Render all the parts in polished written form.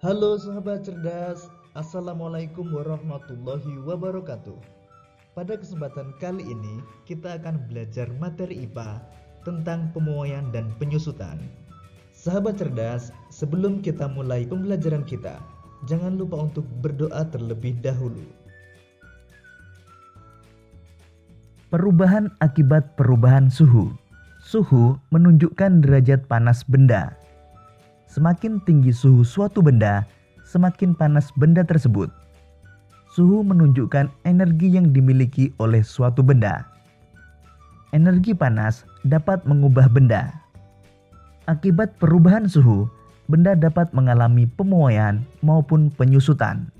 Halo sahabat cerdas, Assalamualaikum warahmatullahi wabarakatuh. Pada kesempatan kali ini kita akan belajar materi IPA tentang pemuaian dan penyusutan. Sahabat cerdas, sebelum kita mulai pembelajaran kita, jangan lupa untuk berdoa terlebih dahulu. Perubahan akibat perubahan suhu. Suhu menunjukkan derajat panas benda. Semakin tinggi suhu suatu benda, semakin panas benda tersebut. Suhu menunjukkan energi yang dimiliki oleh suatu benda. Energi panas dapat mengubah benda. Akibat perubahan suhu, benda dapat mengalami pemuaian maupun penyusutan.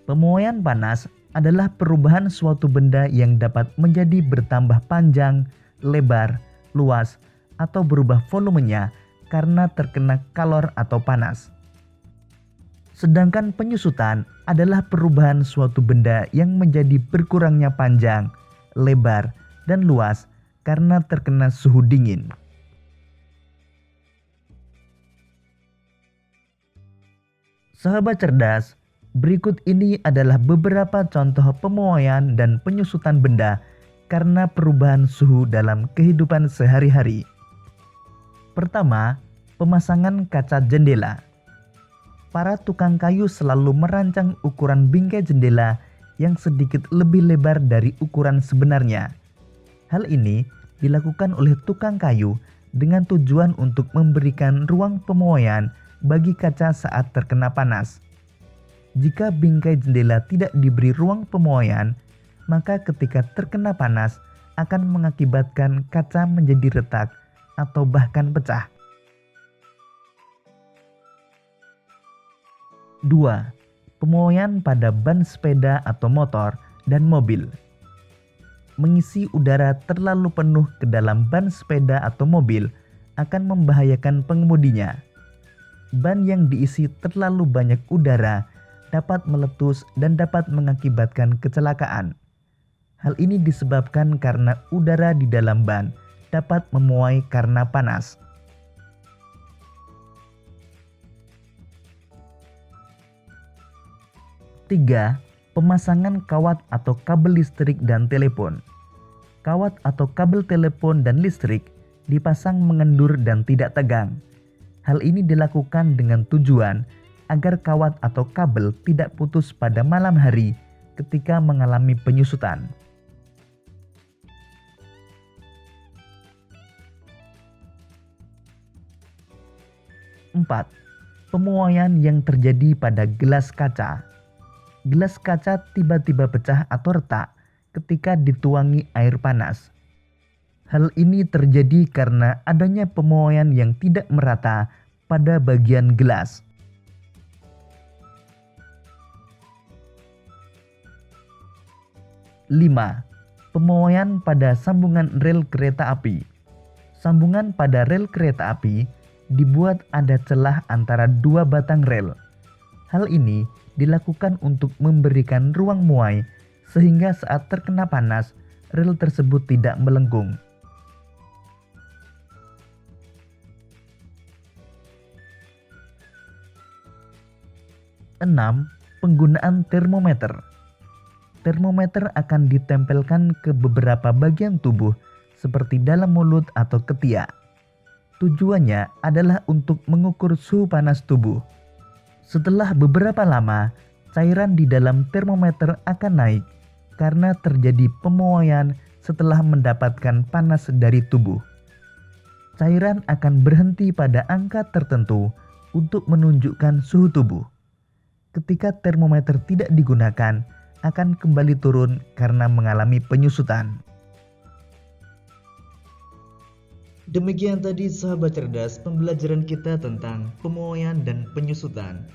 Pemuaian panas adalah perubahan suatu benda yang dapat menjadi bertambah panjang, lebar, luas, atau berubah volumenya karena terkena kalor atau panas. Sedangkan penyusutan adalah perubahan suatu benda yang menjadi berkurangnya panjang, lebar, dan luas karena terkena suhu dingin. Sahabat cerdas, berikut ini adalah beberapa contoh pemuaian dan penyusutan benda karena perubahan suhu dalam kehidupan sehari-hari. Pertama, pemasangan kaca jendela. Para tukang kayu selalu merancang ukuran bingkai jendela yang sedikit lebih lebar dari ukuran sebenarnya. Hal ini dilakukan oleh tukang kayu dengan tujuan untuk memberikan ruang pemuaian bagi kaca saat terkena panas. Jika bingkai jendela tidak diberi ruang pemuaian, maka ketika terkena panas akan mengakibatkan kaca menjadi retak atau bahkan pecah. 2. Pemuaian pada ban sepeda atau motor dan mobil. Mengisi udara terlalu penuh ke dalam ban sepeda atau mobil akan membahayakan pengemudinya. Ban yang diisi terlalu banyak udara dapat meletus dan dapat mengakibatkan kecelakaan. Hal ini disebabkan karena udara di dalam ban dapat memuai karena panas. 3. Pemasangan kawat atau kabel listrik dan telepon. Kawat atau kabel telepon dan listrik dipasang mengendur dan tidak tegang. Hal ini dilakukan dengan tujuan agar kawat atau kabel tidak putus pada malam hari ketika mengalami penyusutan. 4. Pemuaian yang terjadi pada gelas kaca. Gelas kaca tiba-tiba pecah atau retak ketika dituangi air panas. Hal ini terjadi karena adanya pemuaian yang tidak merata pada bagian gelas. 5. Pemuaian pada sambungan rel kereta api. Sambungan pada rel kereta api dibuat ada celah antara dua batang rel. Hal ini dilakukan untuk memberikan ruang muai sehingga saat terkena panas, rel tersebut tidak melengkung. 6. Penggunaan termometer. Termometer akan ditempelkan ke beberapa bagian tubuh seperti dalam mulut atau ketiak. Tujuannya adalah untuk mengukur suhu panas tubuh. Setelah beberapa lama, cairan di dalam termometer akan naik karena terjadi pemuaian setelah mendapatkan panas dari tubuh. Cairan akan berhenti pada angka tertentu untuk menunjukkan suhu tubuh. Ketika termometer tidak digunakan, akan kembali turun karena mengalami penyusutan. Demikian tadi sahabat cerdas pembelajaran kita tentang pemuaian dan penyusutan.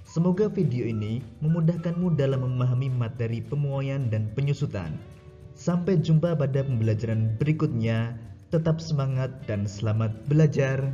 Semoga video ini memudahkanmu dalam memahami materi pemuaian dan penyusutan. Sampai jumpa pada pembelajaran berikutnya. Tetap semangat dan selamat belajar.